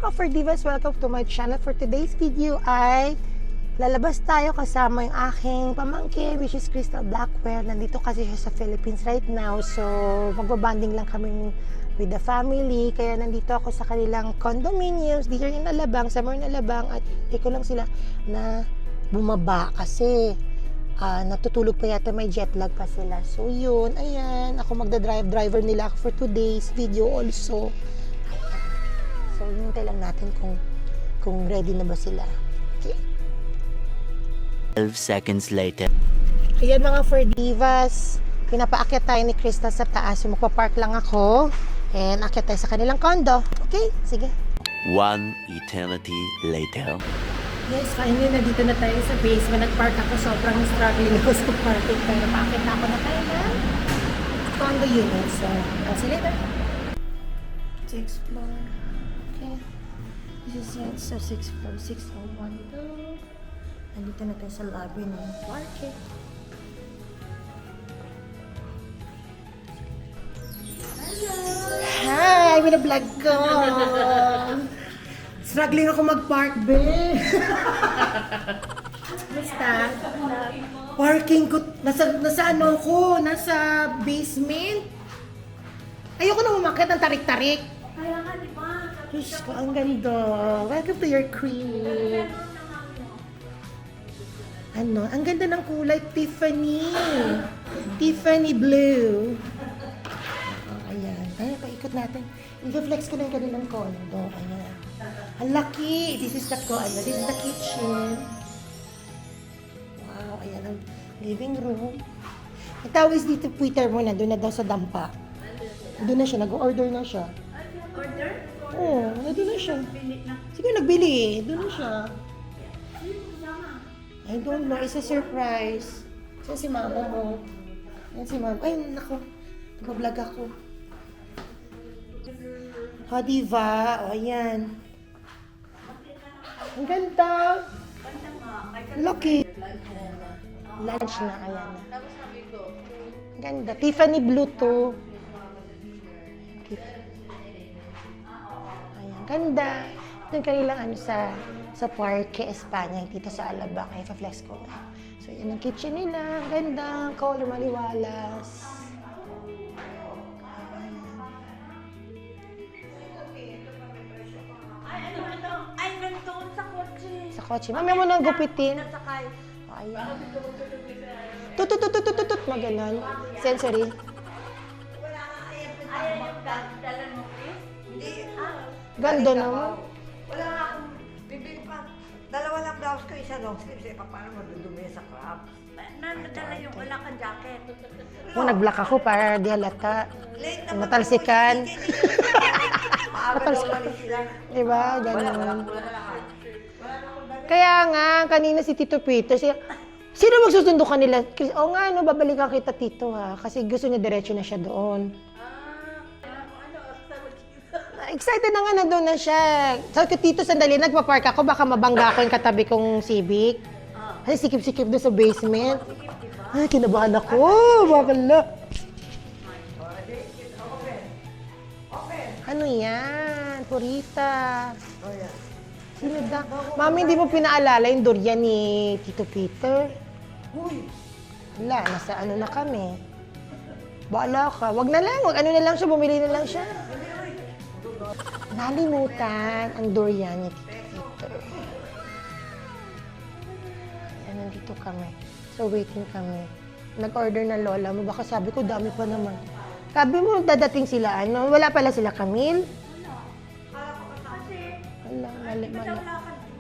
mga ka-Ferdivas, welcome to my channel. For today's video ay lalabas tayo kasama yung aking pamangkin, which is Crystal Blackwell. Nandito kasi siya sa Philippines right now. So, magbabanding lang kami with the family. Kaya nandito ako sa kanilang condominiums. Dito yung Alabang, Summer Alabang. At iko lang sila na bumaba kasi natutulog pa yata, may jet lag pa sila. So, yun. Ayan. Ako driver nila ako for today's video also. So, hintay lang natin kung ready na ba sila. Okay. 12 seconds later. Ayan mga Ferdivas, pinapaakyat tayo ni Krista sa taas. Yung magpa-park lang ako. And akyat tayo sa kanilang condo. Okay, sige. One eternity later. Yes, finally, nandito na tayo sa basement. Nag-park ako. Sobrang struggling ako sa parking. Pero paakyat na ako na tayo na condo unit. So, I'll see you later. To explore. Okay. This is it. So, 6th floor, 601 2. Nandito na tayo sa lobby ng parking. Hello! Hi! Binablog ko! Struggling ako mag-park, be! Basta? Parking ko, nasa ano ko? Nasa basement? Ayoko na umakit ng tarik-tarik. Kaya nga, di ba? Diyos ko, ang ganda. Welcome to your crib. Ano, ang ganda ng kulay, Tiffany. Tiffany blue. Ayan. Ayan, paikot natin. I-flex ko na yung kanilang condo. Ayan. Ang laki. This is the condo. This is the kitchen. Wow, ayan ang living room. Itawis dito, Twitter mo na. Doon na daw sa dampa. Doon na siya. Nag-order na siya. Order? Oo, nandun na siya. Bili na. Sige, nagbili. Doon na siya. Sama. I don't know. It's a surprise. Saan si mama mo? Yan si mama. Ay, naku. Nag-vlog ako. Ha, diba? O, ayan. Ang ganda. Lucky. Lunch na. Ayan na. Ang ganda. Tiffany blue to. Ayan. Ganda. Ito yung kanilang ano sa Parque Espanya, dito sa Alabang. Ay, pa-flex ko na. So, yan ang kitchen nila. Ganda, color, maliwalas. Ay, ano ito? Ay, nandun sa kotse. Sa kotse. Mamaya mo nang gupitin. Nasakay. O, ayan. Tutut. Maganon. Sensory. Ayaw yung dala mo, Chris? Hindi. Ganda naman. Wala nga akong bibili pa. Dalawa lang blouse ko, isa long sleeves. Eh, paano madudumi sa crop? Nadala yung wala kang jacket. O, nag-black ako para di halata. Late na Natalsikan. Maaga daw lang sila. Diba? Wala Ganon. na lahat. Wala na akong damit. Kaya nga, kanina si Tito Peter, sino magsusundo kanila? O nga, no, babalikan kita, Tito, ha? Kasi gusto niya diretso na siya doon. Excited na nga, nandun na siya. Sabi ko, Tito, sandali, nagpa-park ako, baka mabangga ako yung katabi kong Civic. Kasi sikip-sikip doon sa basement. Ay, kinabahan ako. Bakala. Ano yan? Purita. Sino da? Mami, hindi mo pinaalala yung durian ni Tito Peter? Wala, nasa ano na kami. Baala ka. Wag na lang, wag ano na lang siya, bumili na lang siya. Nalimutan ang durian ni Tito Peter. Ayan, nandito kami. So, waiting kami. Nag-order na lola mo. Baka sabi ko, dami pa naman. Sabi mo, dadating sila, ano? Wala pala sila, Camille? Wala, mali. Wala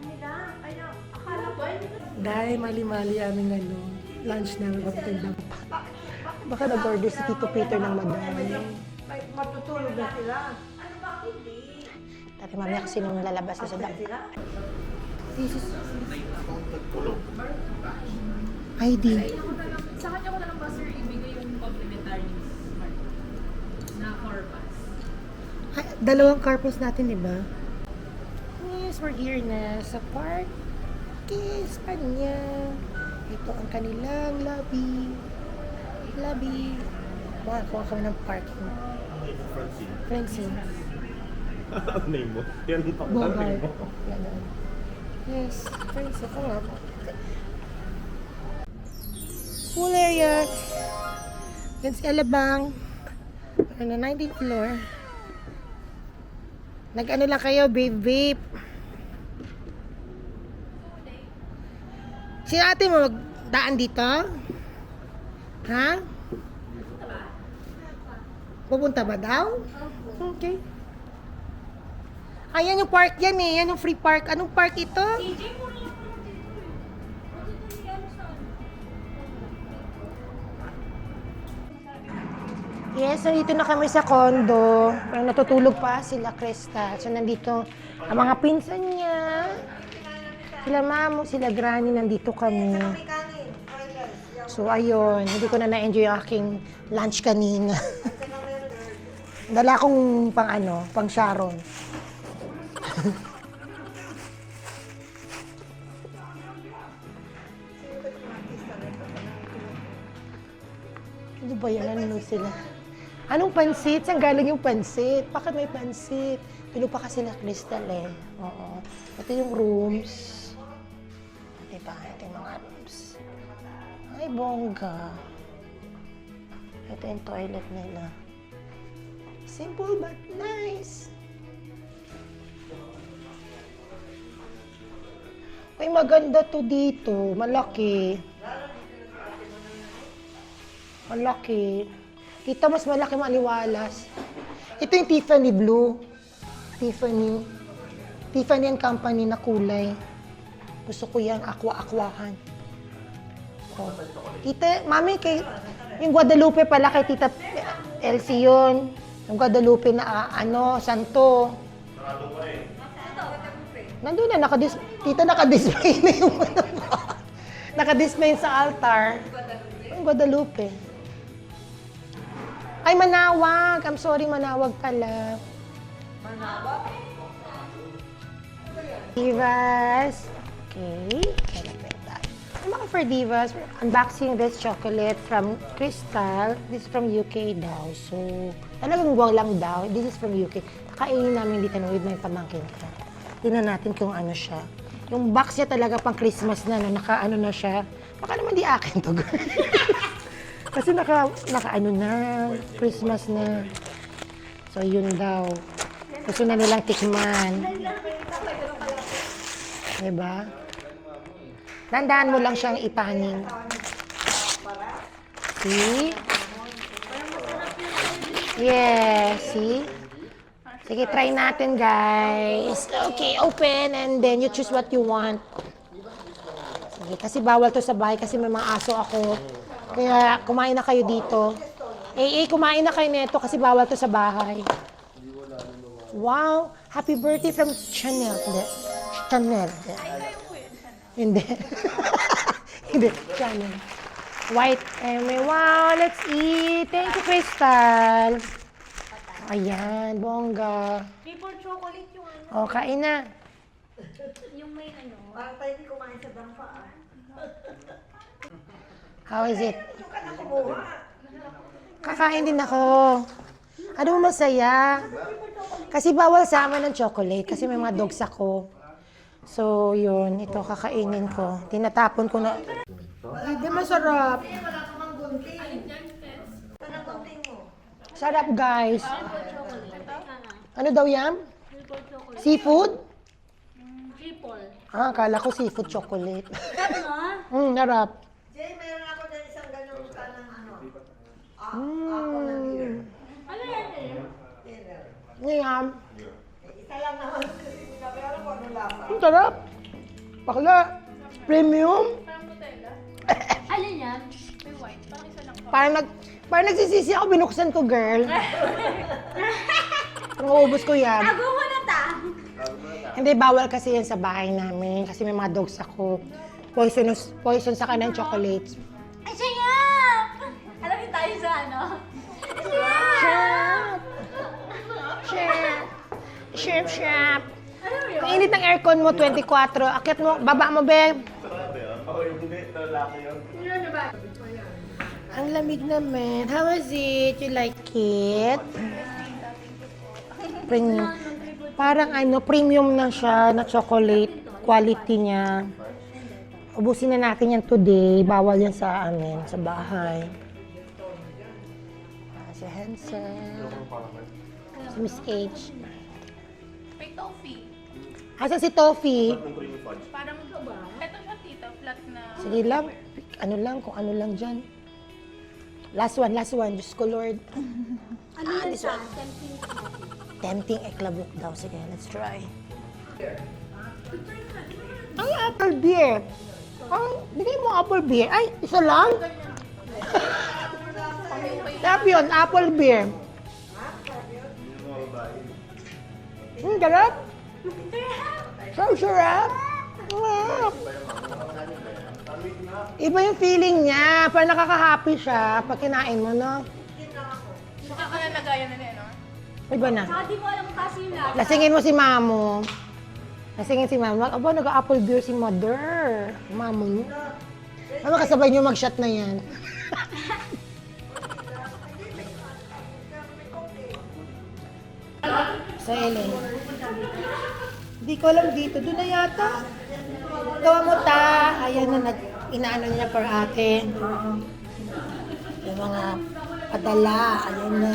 nila. Ayaw. Akala ko ay Dahil mali-mali aming ano, lunch namin kapatid. Baka nag-order si Tito Peter ng madami. Matutulog na sila. ano ba hindi? Tati, mamaya kasi nung lalabas na sa dampa. Sila. ID. Sa kanya ko na lang ba, sir, ibigay yung complimentary smart na car pass? Ay, dalawang car pass natin, di ba? Yes, we're here na sa Parque Espanya. Ito ang kanilang lobby. Makakuha kami ng parking. Francine. Ang name mo? Yan ang Bogart. name mo. Ganun. Yes, friends, ako nga. Pool area. Yan si Alabang. Ano, 19th floor. Nag-ano lang kayo, babe. Si ate mo magdaan dito? Ha? Pupunta ba daw? Okay. Ayan yung park yan eh. Yan yung free park. Anong park ito? Yes, nandito na kami sa condo. Parang natutulog pa sila, Crystal. So, nandito ang mga pinsan niya. Sila Mamo, sila Granny, nandito kami. May kanin. Oilers. Yung So, ayun. Hindi ko na na-enjoy yung aking lunch kanina. Dala kong pang Sharon. Ano ba yan? Ano sila? Anong pansit? Saan galing yung pansit? Bakit may pansit? Pinupa kasi na Crystal eh. Oo. Ito yung rooms. Diba? Ito yung mga rooms. Ay, bongga. Ito yung toilet nila. Simple but nice. Ay, maganda to dito. Malaki. Malaki. Kita mas malaki maliwalas. Ito yung Tiffany Blue. Tiffany and Company na kulay. Gusto ko yan, aqua-aquahan. Oh. Tita, mami, yung Guadalupe pala kay Tita Elsie yun. Yung Guadalupe na santo. Nandun na, tita nakadisplay na yung nakadisplay sa altar. Yung Guadalupe. Ay, Manawag. I'm sorry, Manawag pala. Manawag? Divas. Okay. Mga for Divas, unboxing this chocolate from Crystal. This is from UK daw. So, talagang guwang lang daw. This is from UK. Kakainin namin dito with my pamangkin ko. Tingnan natin kung ano siya. Yung box niya talaga pang Christmas na, no? Naka-ano na siya. Baka naman di akin to, girl. Kasi naka-ano na, Christmas na. So, yun daw. Gusto na nilang tikman. Diba? Tandaan mo lang siyang ipaning. See? Yes, see? Sige, try natin, guys. Okay, open and then you choose what you want. Sige, kasi bawal to sa bahay kasi may mga aso ako. Kaya kumain na kayo dito. Kumain na kayo nito kasi bawal to sa bahay. Wow! Happy birthday from Chanel. Chanel. Hindi. Hindi. Chanel. White Emmy. Wow! Let's eat! Thank you, Crystal. Ayan, bongga. Triple chocolate yung ano. O, kain na. Yung may ano. parang tayo hindi kumain sa dampa. How is it? Yung ka na kumuha. Kakain din ako. Ano mo masaya? Kasi bawal sa amin ng chocolate kasi may mga dogs ako. So, yun. Ito kakainin ko. Tinatapon ko na. Hindi masarap. Sarap, guys. Ano daw yan? Seafood? Triple. Akala ko seafood chocolate. Ano? Narap. Jay, meron ako dyan isang ganun ka ng ano. Ako ng ear. Ano yan eh? Dinner. Ngayon. Isa lang naman kasi sinabi ko ano lasa. Ang sarap. Bakla. Premium. Parang Nutella. Alin yan? May white. Parang isa lang. Parang nagsisisi ako, binuksan ko, girl. Pangubos ko yan. Tago mo na ta! Hindi, bawal kasi yan sa bahay namin. Kasi may mga dogs ako. Poison sa kanang chocolates. Ay, sayap! Alam niyo tayo sa ano? Shop. Ano yun? Ang init ng aircon mo, 24. Akyat mo, baba mo, be. Ako yung hindi, lalaki yun. Ano ba? Ang lamig naman. How was it? You like it? Premium. Parang premium na siya na chocolate. Quality niya. Ubusin na natin yan today. Bawal yan sa amin, sa bahay. Si Hansel. Si Miss H. May toffee. Asa si Toffee? Parang ito ba? Ito siya tita, flat na. Sige lang. Kung ano lang dyan. Last one. Diyos ko, Lord. Ano yan sa Tempting eklabok daw. Sige, let's try. Ay, apple beer. Ay, bigay mo apple beer. Ay, isa lang? Sarap yun, apple beer. Sarap. Sarap. Iba yung feeling niya. Parang nakaka-happy siya pag kinain mo, no? Saka ka nalagayan na niya, no? Iba na. Saka di mo alam kung kasi yung lasa. Lasingin mo si Mamo. Lasingin si Mamo. Aba, nag-apple beer si Mother. Mamo niyo. Ano kasabay niyo mag-shot na yan? Sa Ellen. Hindi ko alam dito. Doon na yata. Gawa mo ta. Ayan na, inaano niya per ate. Yung mga padala. Ayan na.